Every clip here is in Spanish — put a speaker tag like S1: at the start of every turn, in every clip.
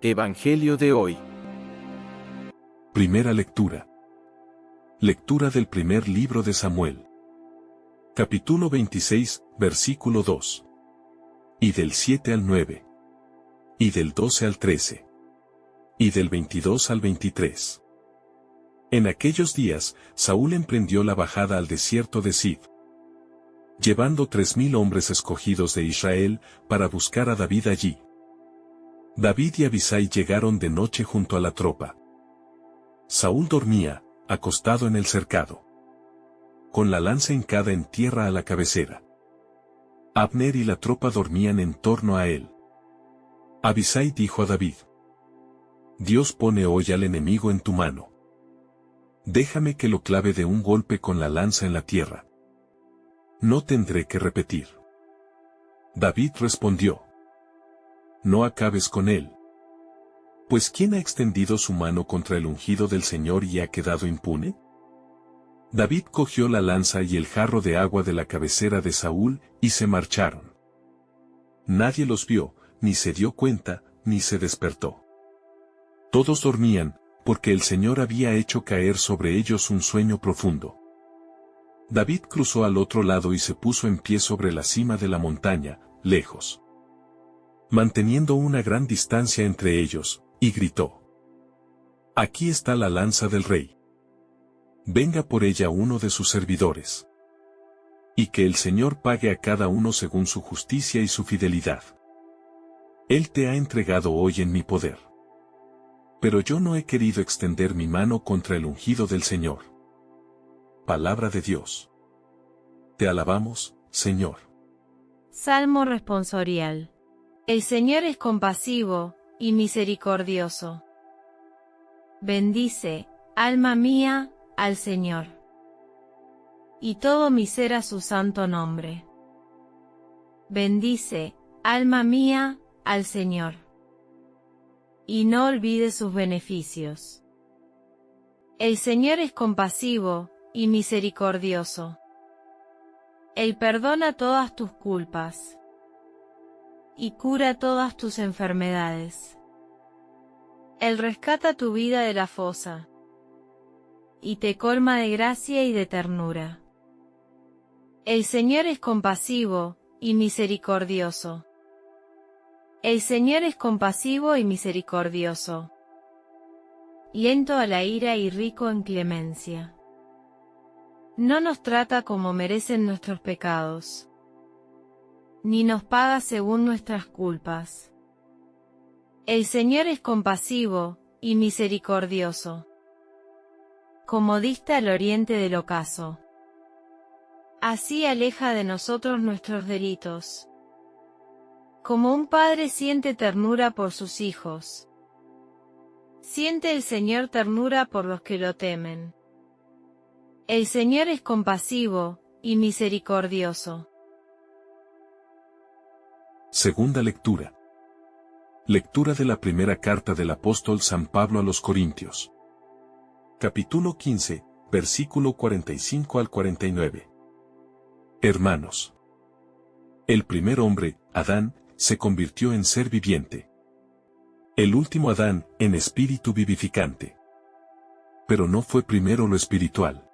S1: Evangelio de hoy.
S2: Primera lectura. Lectura del primer libro de Samuel. Capítulo 26, versículo 2. Y del 7 al 9. Y del 12 al 13. Y del 22 al 23. En aquellos días, Saúl emprendió la bajada al desierto de Zif, llevando 3000 hombres escogidos de Israel, para buscar a David allí. David y Abisai llegaron de noche junto a la tropa. Saúl dormía, acostado en el cercado, con la lanza hincada en tierra a la cabecera. Abner y la tropa dormían en torno a él. Abisai dijo a David: Dios pone hoy al enemigo en tu mano. Déjame que lo clave de un golpe con la lanza en la tierra. No tendré que repetir. David respondió: No acabes con él. Pues ¿quién ha extendido su mano contra el ungido del Señor y ha quedado impune? David cogió la lanza y el jarro de agua de la cabecera de Saúl, y se marcharon. Nadie los vio, ni se dio cuenta, ni se despertó. Todos dormían, porque el Señor había hecho caer sobre ellos un sueño profundo. David cruzó al otro lado y se puso en pie sobre la cima de la montaña, lejos, manteniendo una gran distancia entre ellos, y gritó: Aquí está la lanza del rey. Venga por ella uno de sus servidores. Y que el Señor pague a cada uno según su justicia y su fidelidad. Él te ha entregado hoy en mi poder. Pero yo no he querido extender mi mano contra el ungido del Señor. Palabra de Dios. Te alabamos, Señor.
S3: Salmo responsorial. El Señor es compasivo y misericordioso. Bendice, alma mía, al Señor. Y todo mi ser a su santo nombre. Bendice, alma mía, al Señor. Y no olvides sus beneficios. El Señor es compasivo y misericordioso. Él perdona todas tus culpas y cura todas tus enfermedades. Él rescata tu vida de la fosa y te colma de gracia y de ternura. El Señor es compasivo y misericordioso. El Señor es compasivo y misericordioso, lento a la ira y rico en clemencia. No nos trata como merecen nuestros pecados, ni nos paga según nuestras culpas. El Señor es compasivo y misericordioso, como dista al oriente del ocaso. Así aleja de nosotros nuestros delitos. Como un padre siente ternura por sus hijos, siente el Señor ternura por los que lo temen. El Señor es compasivo y misericordioso.
S2: Segunda lectura. Lectura de la primera carta del apóstol San Pablo a los Corintios. Capítulo 15, versículo 45 al 49. Hermanos, el primer hombre, Adán, se convirtió en ser viviente. El último Adán, en espíritu vivificante. Pero no fue primero lo espiritual,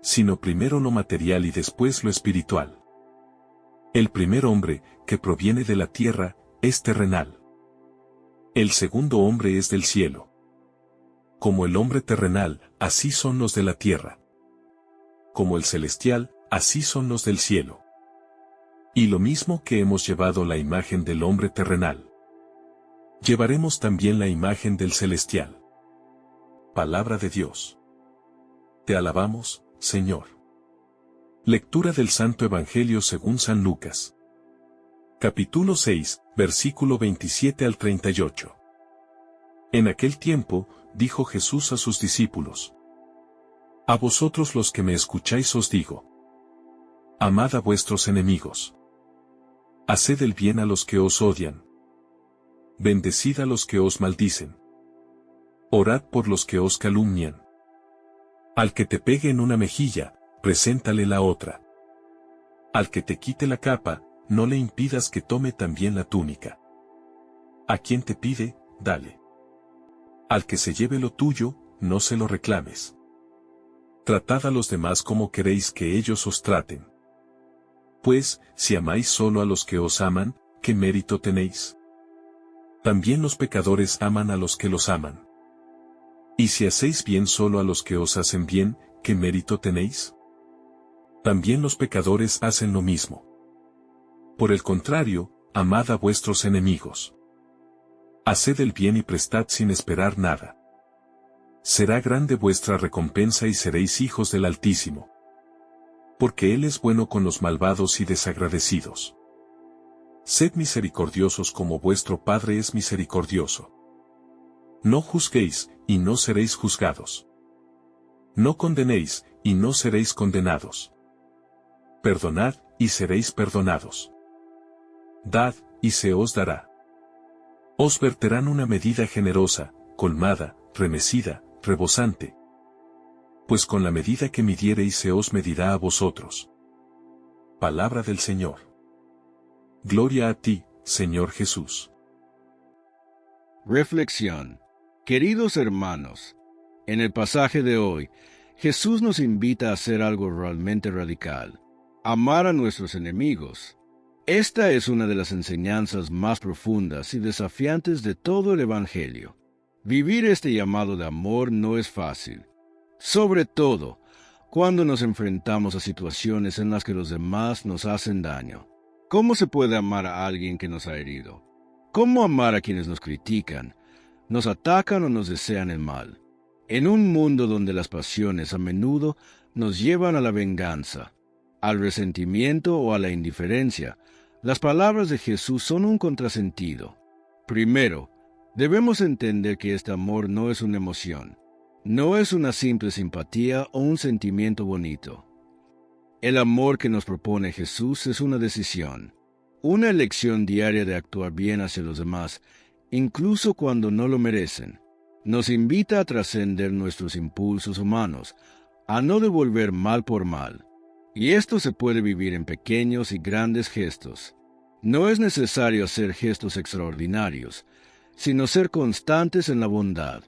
S2: sino primero lo material y después lo espiritual. El primer hombre, que proviene de la tierra, es terrenal. El segundo hombre es del cielo. Como el hombre terrenal, así son los de la tierra. Como el celestial, así son los del cielo. Y lo mismo que hemos llevado la imagen del hombre terrenal, llevaremos también la imagen del celestial. Palabra de Dios. Te alabamos, Señor. Lectura del Santo Evangelio según San Lucas. Capítulo 6, versículo 27 al 38. En aquel tiempo, dijo Jesús a sus discípulos: A vosotros los que me escucháis os digo: amad a vuestros enemigos. Haced el bien a los que os odian. Bendecid a los que os maldicen. Orad por los que os calumnian. Al que te pegue en una mejilla, preséntale la otra. Al que te quite la capa, no le impidas que tome también la túnica. A quien te pide, dale. Al que se lleve lo tuyo, no se lo reclames. Tratad a los demás como queréis que ellos os traten. Pues, si amáis solo a los que os aman, ¿qué mérito tenéis? También los pecadores aman a los que los aman. Y si hacéis bien solo a los que os hacen bien, ¿qué mérito tenéis? También los pecadores hacen lo mismo. Por el contrario, amad a vuestros enemigos. Haced el bien y prestad sin esperar nada. Será grande vuestra recompensa y seréis hijos del Altísimo. Porque Él es bueno con los malvados y desagradecidos. Sed misericordiosos como vuestro Padre es misericordioso. No juzguéis, y no seréis juzgados. No condenéis, y no seréis condenados. Perdonad, y seréis perdonados. Dad, y se os dará. Os verterán una medida generosa, colmada, remecida, rebosante. Pues con la medida que midiereis se os medirá a vosotros. Palabra del Señor. Gloria a ti, Señor Jesús.
S1: Reflexión. Queridos hermanos, en el pasaje de hoy, Jesús nos invita a hacer algo realmente radical: amar a nuestros enemigos. Esta es una de las enseñanzas más profundas y desafiantes de todo el Evangelio. Vivir este llamado de amor no es fácil, sobre todo cuando nos enfrentamos a situaciones en las que los demás nos hacen daño. ¿Cómo se puede amar a alguien que nos ha herido? ¿Cómo amar a quienes nos critican, nos atacan o nos desean el mal? En un mundo donde las pasiones a menudo nos llevan a la venganza, al resentimiento o a la indiferencia, las palabras de Jesús son un contrasentido. Primero, debemos entender que este amor no es una emoción, no es una simple simpatía o un sentimiento bonito. El amor que nos propone Jesús es una decisión, una elección diaria de actuar bien hacia los demás, incluso cuando no lo merecen. Nos invita a trascender nuestros impulsos humanos, a no devolver mal por mal. Y esto se puede vivir en pequeños y grandes gestos. No es necesario hacer gestos extraordinarios, sino ser constantes en la bondad.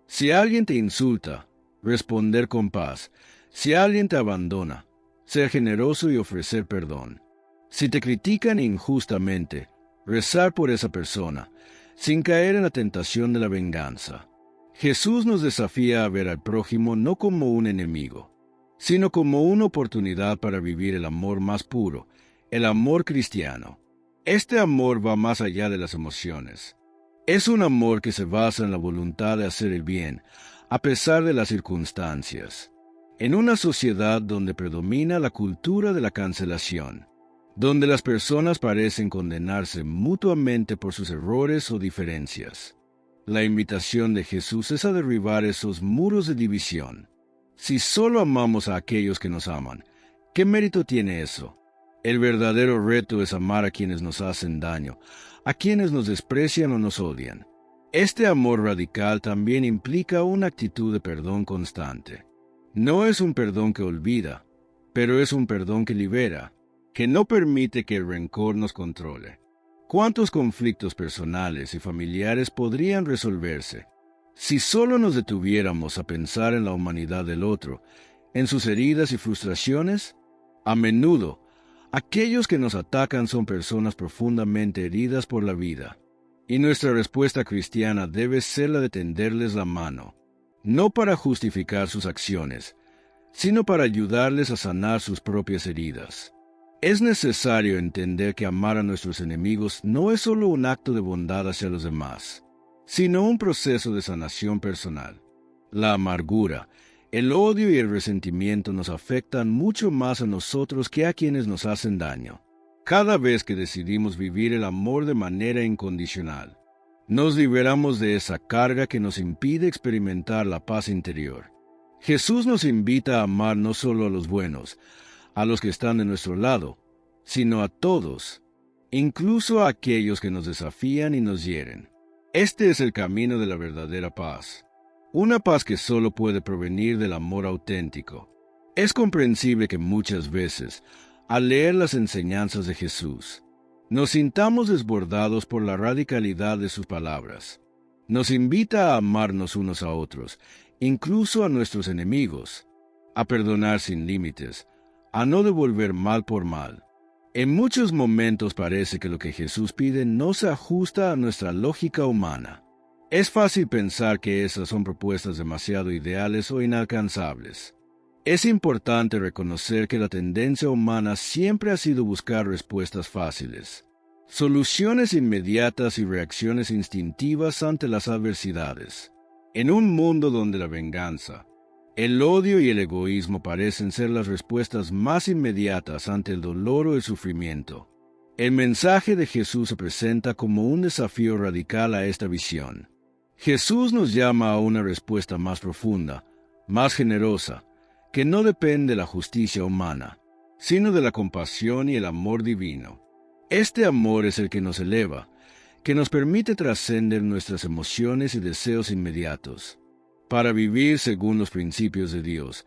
S1: Si alguien te insulta, responder con paz. Si alguien te abandona, ser generoso y ofrecer perdón. Si te critican injustamente, rezar por esa persona, sin caer en la tentación de la venganza. Jesús nos desafía a ver al prójimo no como un enemigo, sino como una oportunidad para vivir el amor más puro, el amor cristiano. Este amor va más allá de las emociones. Es un amor que se basa en la voluntad de hacer el bien, a pesar de las circunstancias. En una sociedad donde predomina la cultura de la cancelación, donde las personas parecen condenarse mutuamente por sus errores o diferencias, la invitación de Jesús es a derribar esos muros de división. Si solo amamos a aquellos que nos aman, ¿qué mérito tiene eso? El verdadero reto es amar a quienes nos hacen daño, a quienes nos desprecian o nos odian. Este amor radical también implica una actitud de perdón constante. No es un perdón que olvida, pero es un perdón que libera, que no permite que el rencor nos controle. ¿Cuántos conflictos personales y familiares podrían resolverse si solo nos detuviéramos a pensar en la humanidad del otro, en sus heridas y frustraciones? A menudo, aquellos que nos atacan son personas profundamente heridas por la vida, y nuestra respuesta cristiana debe ser la de tenderles la mano, no para justificar sus acciones, sino para ayudarles a sanar sus propias heridas. Es necesario entender que amar a nuestros enemigos no es solo un acto de bondad hacia los demás, sino un proceso de sanación personal. La amargura, el odio y el resentimiento nos afectan mucho más a nosotros que a quienes nos hacen daño. Cada vez que decidimos vivir el amor de manera incondicional, nos liberamos de esa carga que nos impide experimentar la paz interior. Jesús nos invita a amar no solo a los buenos, a los que están de nuestro lado, sino a todos, incluso a aquellos que nos desafían y nos hieren. Este es el camino de la verdadera paz, una paz que solo puede provenir del amor auténtico. Es comprensible que muchas veces, al leer las enseñanzas de Jesús, nos sintamos desbordados por la radicalidad de sus palabras. Nos invita a amarnos unos a otros, incluso a nuestros enemigos, a perdonar sin límites, a no devolver mal por mal. En muchos momentos parece que lo que Jesús pide no se ajusta a nuestra lógica humana. Es fácil pensar que esas son propuestas demasiado ideales o inalcanzables. Es importante reconocer que la tendencia humana siempre ha sido buscar respuestas fáciles, soluciones inmediatas y reacciones instintivas ante las adversidades. En un mundo donde la venganza, el odio y el egoísmo parecen ser las respuestas más inmediatas ante el dolor o el sufrimiento, el mensaje de Jesús se presenta como un desafío radical a esta visión. Jesús nos llama a una respuesta más profunda, más generosa, que no depende de la justicia humana, sino de la compasión y el amor divino. Este amor es el que nos eleva, que nos permite trascender nuestras emociones y deseos inmediatos, para vivir según los principios de Dios,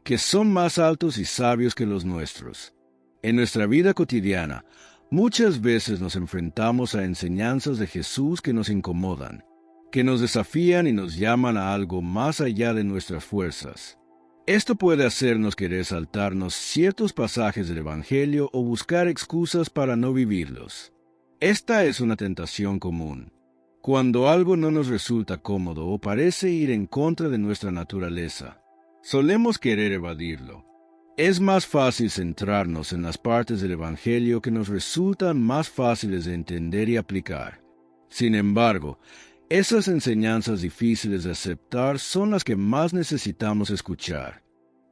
S1: que son más altos y sabios que los nuestros. En nuestra vida cotidiana, muchas veces nos enfrentamos a enseñanzas de Jesús que nos incomodan, que nos desafían y nos llaman a algo más allá de nuestras fuerzas. Esto puede hacernos querer saltarnos ciertos pasajes del Evangelio o buscar excusas para no vivirlos. Esta es una tentación común. Cuando algo no nos resulta cómodo o parece ir en contra de nuestra naturaleza, solemos querer evadirlo. Es más fácil centrarnos en las partes del Evangelio que nos resultan más fáciles de entender y aplicar. Sin embargo, esas enseñanzas difíciles de aceptar son las que más necesitamos escuchar.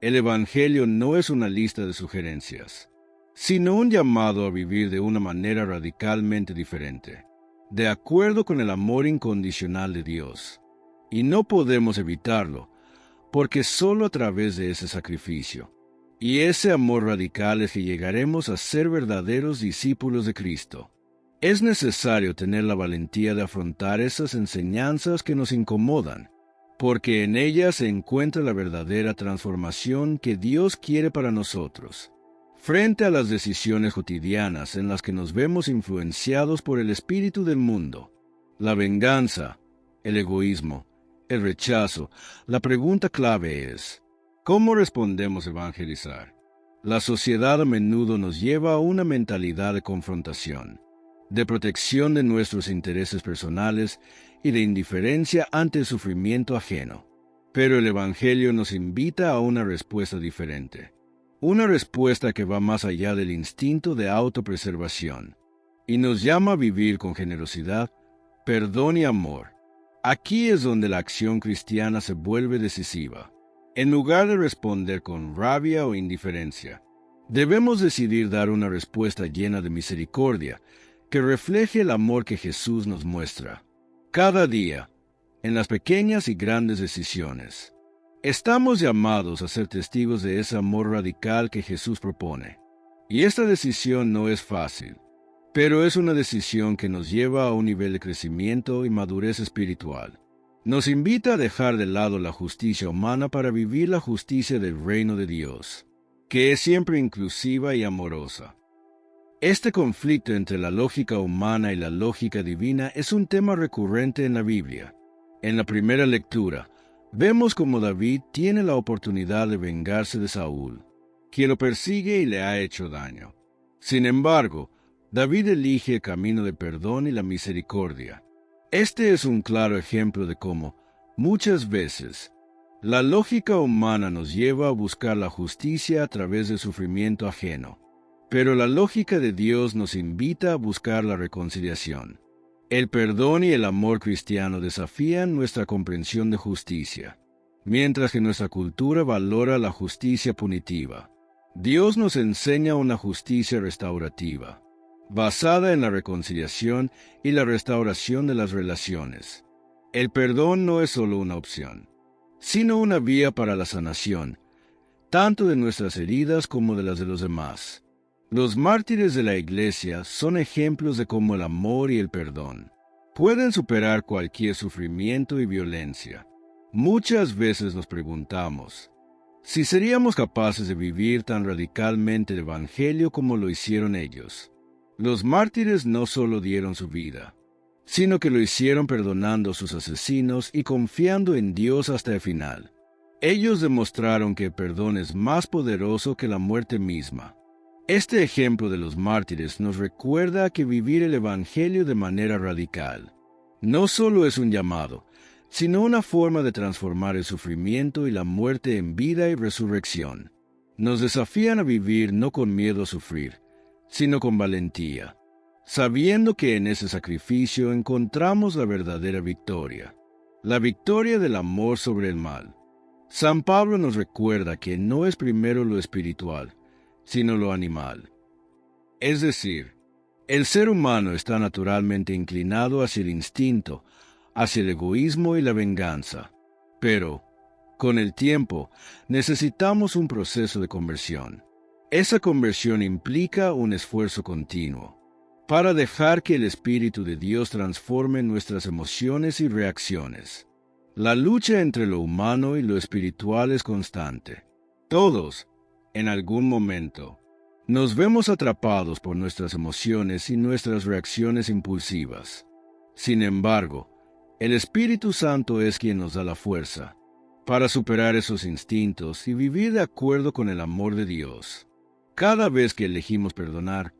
S1: El Evangelio no es una lista de sugerencias, sino un llamado a vivir de una manera radicalmente diferente, de acuerdo con el amor incondicional de Dios. Y no podemos evitarlo, porque solo a través de ese sacrificio y ese amor radical es que llegaremos a ser verdaderos discípulos de Cristo. Es necesario tener la valentía de afrontar esas enseñanzas que nos incomodan, porque en ellas se encuentra la verdadera transformación que Dios quiere para nosotros. Frente a las decisiones cotidianas en las que nos vemos influenciados por el espíritu del mundo, la venganza, el egoísmo, el rechazo, la pregunta clave es, ¿cómo respondemos a evangelizar? La sociedad a menudo nos lleva a una mentalidad de confrontación, de protección de nuestros intereses personales y de indiferencia ante el sufrimiento ajeno. Pero el Evangelio nos invita a una respuesta diferente. Una respuesta que va más allá del instinto de autopreservación, y nos llama a vivir con generosidad, perdón y amor. Aquí es donde la acción cristiana se vuelve decisiva. En lugar de responder con rabia o indiferencia, debemos decidir dar una respuesta llena de misericordia, que refleje el amor que Jesús nos muestra. Cada día, en las pequeñas y grandes decisiones, estamos llamados a ser testigos de ese amor radical que Jesús propone. Y esta decisión no es fácil, pero es una decisión que nos lleva a un nivel de crecimiento y madurez espiritual. Nos invita a dejar de lado la justicia humana para vivir la justicia del reino de Dios, que es siempre inclusiva y amorosa. Este conflicto entre la lógica humana y la lógica divina es un tema recurrente en la Biblia. En la primera lectura, vemos cómo David tiene la oportunidad de vengarse de Saúl, quien lo persigue y le ha hecho daño. Sin embargo, David elige el camino de perdón y la misericordia. Este es un claro ejemplo de cómo, muchas veces, la lógica humana nos lleva a buscar la justicia a través del sufrimiento ajeno, pero la lógica de Dios nos invita a buscar la reconciliación. El perdón y el amor cristiano desafían nuestra comprensión de justicia, mientras que nuestra cultura valora la justicia punitiva. Dios nos enseña una justicia restaurativa, basada en la reconciliación y la restauración de las relaciones. El perdón no es solo una opción, sino una vía para la sanación, tanto de nuestras heridas como de las de los demás. Los mártires de la Iglesia son ejemplos de cómo el amor y el perdón pueden superar cualquier sufrimiento y violencia. Muchas veces nos preguntamos si seríamos capaces de vivir tan radicalmente el Evangelio como lo hicieron ellos. Los mártires no solo dieron su vida, sino que lo hicieron perdonando a sus asesinos y confiando en Dios hasta el final. Ellos demostraron que el perdón es más poderoso que la muerte misma. Este ejemplo de los mártires nos recuerda que vivir el Evangelio de manera radical no solo es un llamado, sino una forma de transformar el sufrimiento y la muerte en vida y resurrección. Nos desafían a vivir no con miedo a sufrir, sino con valentía, sabiendo que en ese sacrificio encontramos la verdadera victoria, la victoria del amor sobre el mal. San Pablo nos recuerda que no es primero lo espiritual, sino lo animal. Es decir, el ser humano está naturalmente inclinado hacia el instinto, hacia el egoísmo y la venganza. Pero, con el tiempo, necesitamos un proceso de conversión. Esa conversión implica un esfuerzo continuo, para dejar que el Espíritu de Dios transforme nuestras emociones y reacciones. La lucha entre lo humano y lo espiritual es constante. Todos, en algún momento, nos vemos atrapados por nuestras emociones y nuestras reacciones impulsivas. Sin embargo, el Espíritu Santo es quien nos da la fuerza para superar esos instintos y vivir de acuerdo con el amor de Dios. Cada vez que elegimos perdonar,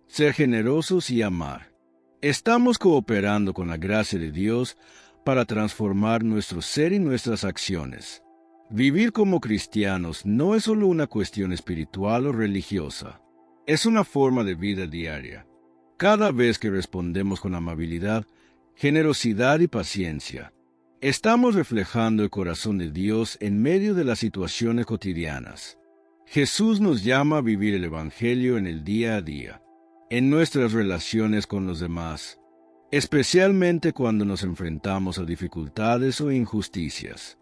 S1: ser generosos y amar, estamos cooperando con la gracia de Dios para transformar nuestro ser y nuestras acciones. Vivir como cristianos no es solo una cuestión espiritual o religiosa, es una forma de vida diaria. Cada vez que respondemos con amabilidad, generosidad y paciencia, estamos reflejando el corazón de Dios en medio de las situaciones cotidianas. Jesús nos llama a vivir el Evangelio en el día a día, en nuestras relaciones con los demás, especialmente cuando nos enfrentamos a dificultades o injusticias.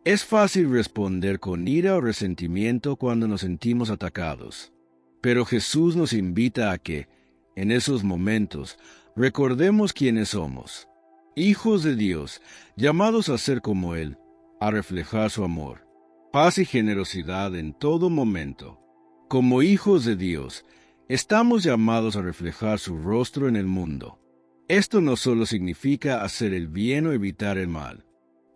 S1: Es fácil responder con ira o resentimiento cuando nos sentimos atacados, pero Jesús nos invita a que, en esos momentos, recordemos quiénes somos, hijos de Dios, llamados a ser como Él, a reflejar su amor, paz y generosidad en todo momento. Como hijos de Dios, estamos llamados a reflejar su rostro en el mundo. Esto no solo significa hacer el bien o evitar el mal,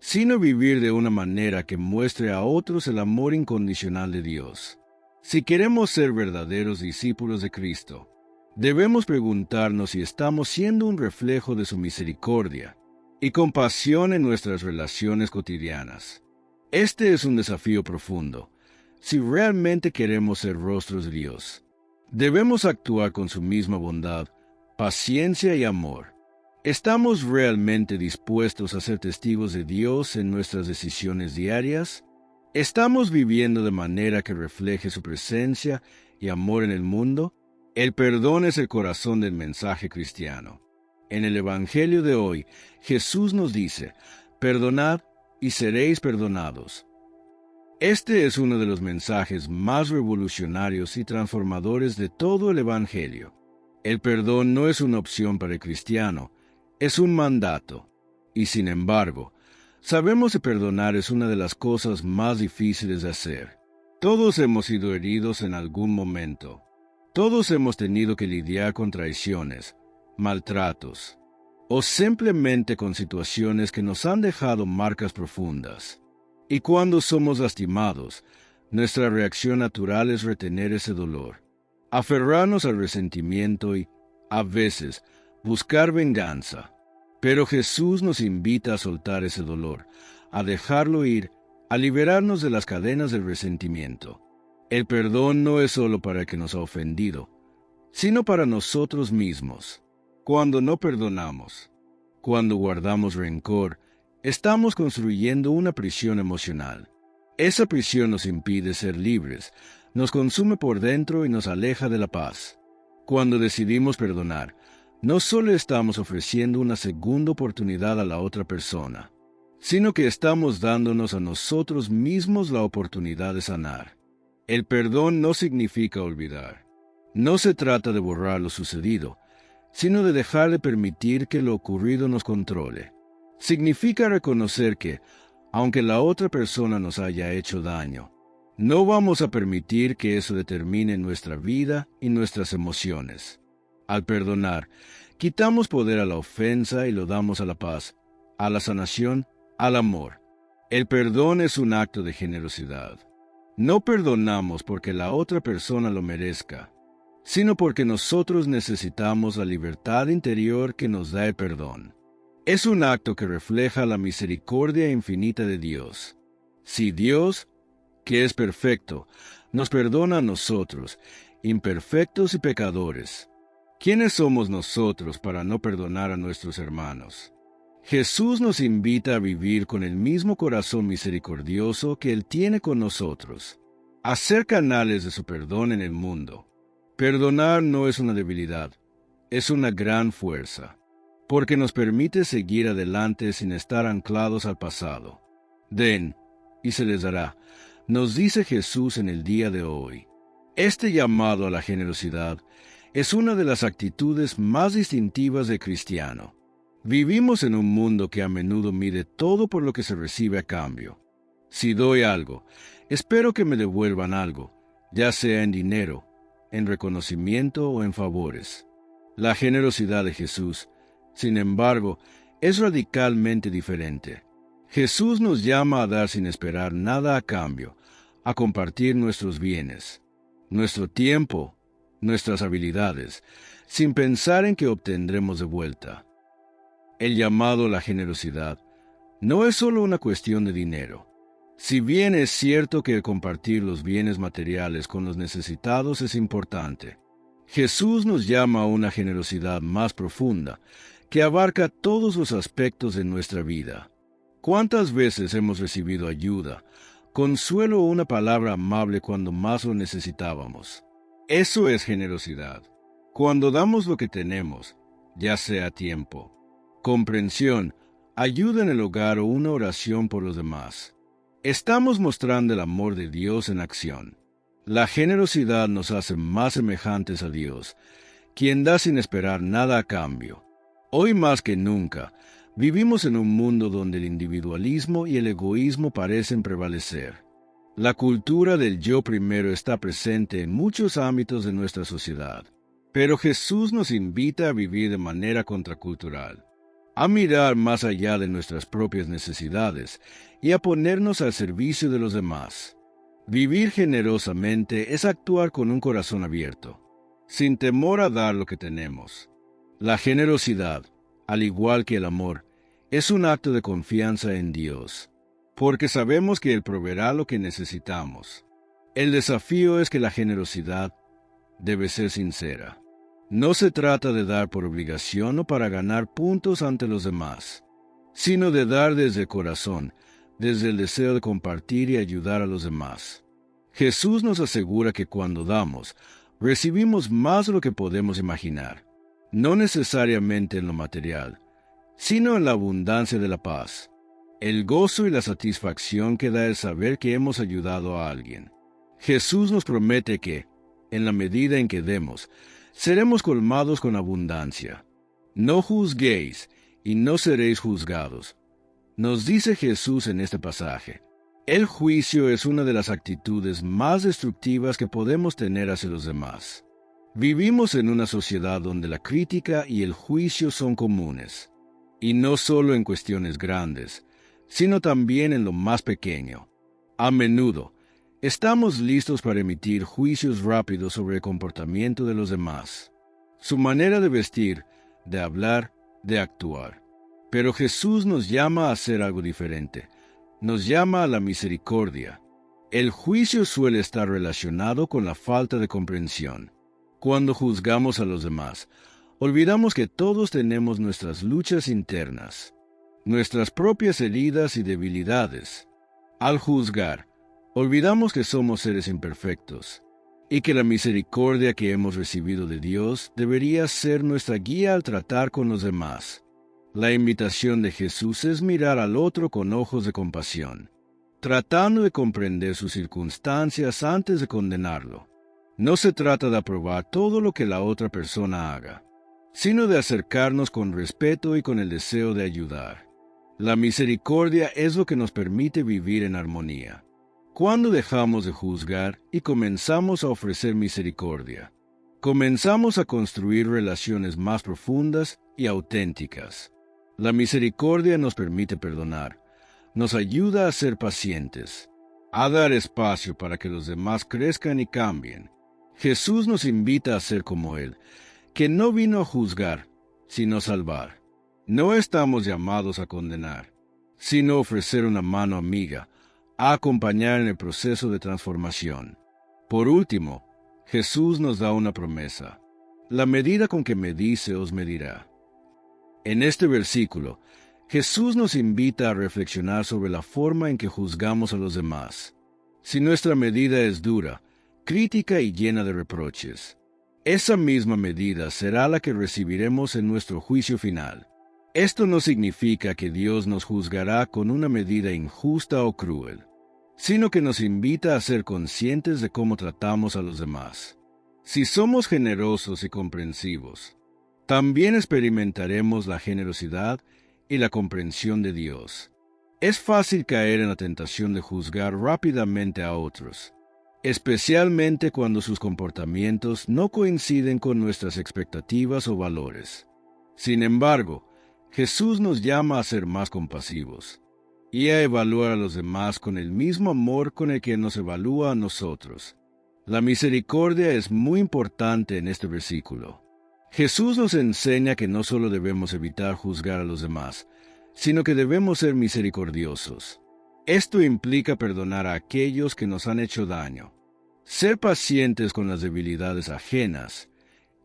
S1: sino vivir de una manera que muestre a otros el amor incondicional de Dios. Si queremos ser verdaderos discípulos de Cristo, debemos preguntarnos si estamos siendo un reflejo de su misericordia y compasión en nuestras relaciones cotidianas. Este es un desafío profundo. Si realmente queremos ser rostros de Dios, debemos actuar con su misma bondad, paciencia y amor. ¿Estamos realmente dispuestos a ser testigos de Dios en nuestras decisiones diarias? ¿Estamos viviendo de manera que refleje su presencia y amor en el mundo? El perdón es el corazón del mensaje cristiano. En el Evangelio de hoy, Jesús nos dice, «Perdonad y seréis perdonados». Este es uno de los mensajes más revolucionarios y transformadores de todo el Evangelio. El perdón no es una opción para el cristiano, es un mandato. Y sin embargo, sabemos que perdonar es una de las cosas más difíciles de hacer. Todos hemos sido heridos en algún momento. Todos hemos tenido que lidiar con traiciones, maltratos, o simplemente con situaciones que nos han dejado marcas profundas. Y cuando somos lastimados, nuestra reacción natural es retener ese dolor, aferrarnos al resentimiento y, a veces, buscar venganza. Pero Jesús nos invita a soltar ese dolor, a dejarlo ir, a liberarnos de las cadenas del resentimiento. El perdón no es solo para el que nos ha ofendido, sino para nosotros mismos. Cuando no perdonamos, cuando guardamos rencor, estamos construyendo una prisión emocional. Esa prisión nos impide ser libres, nos consume por dentro y nos aleja de la paz. Cuando decidimos perdonar, no solo estamos ofreciendo una segunda oportunidad a la otra persona, sino que estamos dándonos a nosotros mismos la oportunidad de sanar. El perdón no significa olvidar. No se trata de borrar lo sucedido, sino de dejar de permitir que lo ocurrido nos controle. Significa reconocer que, aunque la otra persona nos haya hecho daño, no vamos a permitir que eso determine nuestra vida y nuestras emociones. Al perdonar, quitamos poder a la ofensa y lo damos a la paz, a la sanación, al amor. El perdón es un acto de generosidad. No perdonamos porque la otra persona lo merezca, sino porque nosotros necesitamos la libertad interior que nos da el perdón. Es un acto que refleja la misericordia infinita de Dios. Si Dios, que es perfecto, nos perdona a nosotros, imperfectos y pecadores, ¿quiénes somos nosotros para no perdonar a nuestros hermanos? Jesús nos invita a vivir con el mismo corazón misericordioso que Él tiene con nosotros, a ser canales de su perdón en el mundo. Perdonar no es una debilidad, es una gran fuerza, porque nos permite seguir adelante sin estar anclados al pasado. Den, y se les dará, nos dice Jesús en el día de hoy. Este llamado a la generosidad es una de las actitudes más distintivas del cristiano. Vivimos en un mundo que a menudo mide todo por lo que se recibe a cambio. Si doy algo, espero que me devuelvan algo, ya sea en dinero, en reconocimiento o en favores. La generosidad de Jesús, sin embargo, es radicalmente diferente. Jesús nos llama a dar sin esperar nada a cambio, a compartir nuestros bienes, nuestro tiempo, nuestras habilidades, sin pensar en que obtendremos de vuelta. El llamado a la generosidad no es solo una cuestión de dinero. Si bien es cierto que el compartir los bienes materiales con los necesitados es importante, Jesús nos llama a una generosidad más profunda, que abarca todos los aspectos de nuestra vida. ¿Cuántas veces hemos recibido ayuda, consuelo o una palabra amable cuando más lo necesitábamos? Eso es generosidad. Cuando damos lo que tenemos, ya sea tiempo, comprensión, ayuda en el hogar o una oración por los demás, estamos mostrando el amor de Dios en acción. La generosidad nos hace más semejantes a Dios, quien da sin esperar nada a cambio. Hoy más que nunca, vivimos en un mundo donde el individualismo y el egoísmo parecen prevalecer. La cultura del yo primero está presente en muchos ámbitos de nuestra sociedad, pero Jesús nos invita a vivir de manera contracultural, a mirar más allá de nuestras propias necesidades y a ponernos al servicio de los demás. Vivir generosamente es actuar con un corazón abierto, sin temor a dar lo que tenemos. La generosidad, al igual que el amor, es un acto de confianza en Dios, porque sabemos que Él proveerá lo que necesitamos. El desafío es que la generosidad debe ser sincera. No se trata de dar por obligación o para ganar puntos ante los demás, sino de dar desde el corazón, desde el deseo de compartir y ayudar a los demás. Jesús nos asegura que cuando damos, recibimos más de lo que podemos imaginar, no necesariamente en lo material, sino en la abundancia de la paz, el gozo y la satisfacción que da el saber que hemos ayudado a alguien. Jesús nos promete que, en la medida en que demos, seremos colmados con abundancia. No juzguéis, y no seréis juzgados, nos dice Jesús en este pasaje. El juicio es una de las actitudes más destructivas que podemos tener hacia los demás. Vivimos en una sociedad donde la crítica y el juicio son comunes, y no solo en cuestiones grandes, sino también en lo más pequeño. A menudo, estamos listos para emitir juicios rápidos sobre el comportamiento de los demás, su manera de vestir, de hablar, de actuar. Pero Jesús nos llama a hacer algo diferente. Nos llama a la misericordia. El juicio suele estar relacionado con la falta de comprensión. Cuando juzgamos a los demás, olvidamos que todos tenemos nuestras luchas internas, nuestras propias heridas y debilidades. Al juzgar, olvidamos que somos seres imperfectos, y que la misericordia que hemos recibido de Dios debería ser nuestra guía al tratar con los demás. La invitación de Jesús es mirar al otro con ojos de compasión, tratando de comprender sus circunstancias antes de condenarlo. No se trata de aprobar todo lo que la otra persona haga, sino de acercarnos con respeto y con el deseo de ayudar. La misericordia es lo que nos permite vivir en armonía. Cuando dejamos de juzgar y comenzamos a ofrecer misericordia, comenzamos a construir relaciones más profundas y auténticas. La misericordia nos permite perdonar, nos ayuda a ser pacientes, a dar espacio para que los demás crezcan y cambien. Jesús nos invita a ser como Él, que no vino a juzgar, sino a salvar. No estamos llamados a condenar, sino a ofrecer una mano amiga, a acompañar en el proceso de transformación. Por último, Jesús nos da una promesa. La medida con que medís se os medirá. En este versículo, Jesús nos invita a reflexionar sobre la forma en que juzgamos a los demás. Si nuestra medida es dura, crítica y llena de reproches, esa misma medida será la que recibiremos en nuestro juicio final. Esto no significa que Dios nos juzgará con una medida injusta o cruel, sino que nos invita a ser conscientes de cómo tratamos a los demás. Si somos generosos y comprensivos, también experimentaremos la generosidad y la comprensión de Dios. Es fácil caer en la tentación de juzgar rápidamente a otros, especialmente cuando sus comportamientos no coinciden con nuestras expectativas o valores. Sin embargo, Jesús nos llama a ser más compasivos y a evaluar a los demás con el mismo amor con el que nos evalúa a nosotros. La misericordia es muy importante en este versículo. Jesús nos enseña que no solo debemos evitar juzgar a los demás, sino que debemos ser misericordiosos. Esto implica perdonar a aquellos que nos han hecho daño, ser pacientes con las debilidades ajenas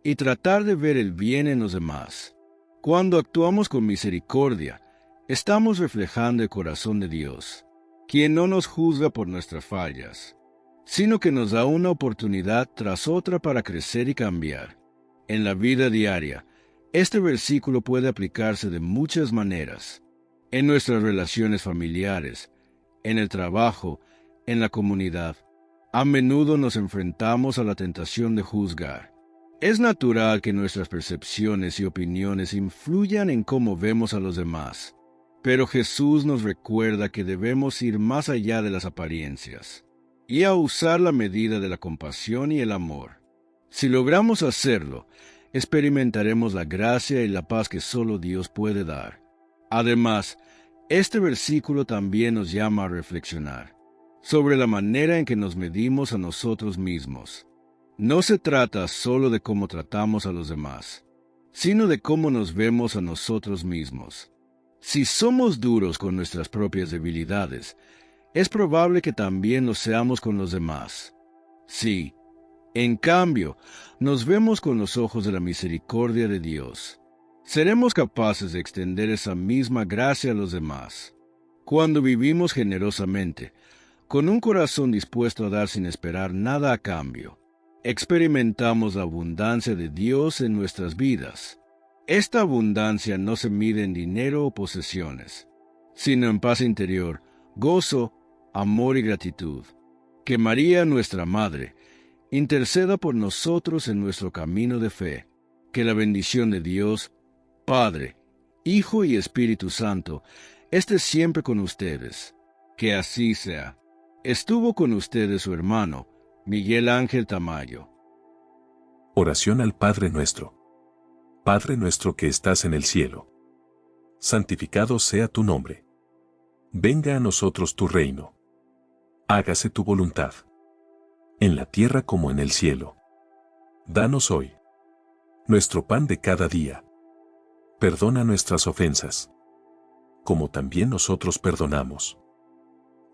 S1: y tratar de ver el bien en los demás. Cuando actuamos con misericordia, estamos reflejando el corazón de Dios, quien no nos juzga por nuestras fallas, sino que nos da una oportunidad tras otra para crecer y cambiar. En la vida diaria, este versículo puede aplicarse de muchas maneras. En nuestras relaciones familiares, en el trabajo, en la comunidad. A menudo nos enfrentamos a la tentación de juzgar. Es natural que nuestras percepciones y opiniones influyan en cómo vemos a los demás, pero Jesús nos recuerda que debemos ir más allá de las apariencias y a usar la medida de la compasión y el amor. Si logramos hacerlo, experimentaremos la gracia y la paz que solo Dios puede dar. Además, este versículo también nos llama a reflexionar sobre la manera en que nos medimos a nosotros mismos. No se trata solo de cómo tratamos a los demás, sino de cómo nos vemos a nosotros mismos. Si somos duros con nuestras propias debilidades, es probable que también lo seamos con los demás. Sí, en cambio, nos vemos con los ojos de la misericordia de Dios, seremos capaces de extender esa misma gracia a los demás. Cuando vivimos generosamente, con un corazón dispuesto a dar sin esperar nada a cambio, experimentamos la abundancia de Dios en nuestras vidas. Esta abundancia no se mide en dinero o posesiones, sino en paz interior, gozo, amor y gratitud. Que María, nuestra Madre, interceda por nosotros en nuestro camino de fe. Que la bendición de Dios, Padre, Hijo y Espíritu Santo, esté siempre con ustedes. Que así sea. Estuvo con ustedes su hermano, Miguel Ángel Tamayo.
S2: Oración al Padre Nuestro. Padre nuestro que estás en el cielo. Santificado sea tu nombre. Venga a nosotros tu reino. Hágase tu voluntad. En la tierra como en el cielo. Danos hoy nuestro pan de cada día. Perdona nuestras ofensas, como también nosotros perdonamos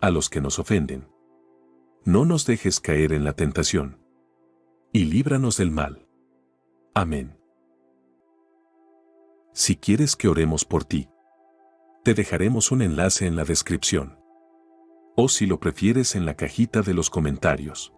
S2: a los que nos ofenden. No nos dejes caer en la tentación, y líbranos del mal. Amén. Si quieres que oremos por ti, te dejaremos un enlace en la descripción, o si lo prefieres en la cajita de los comentarios.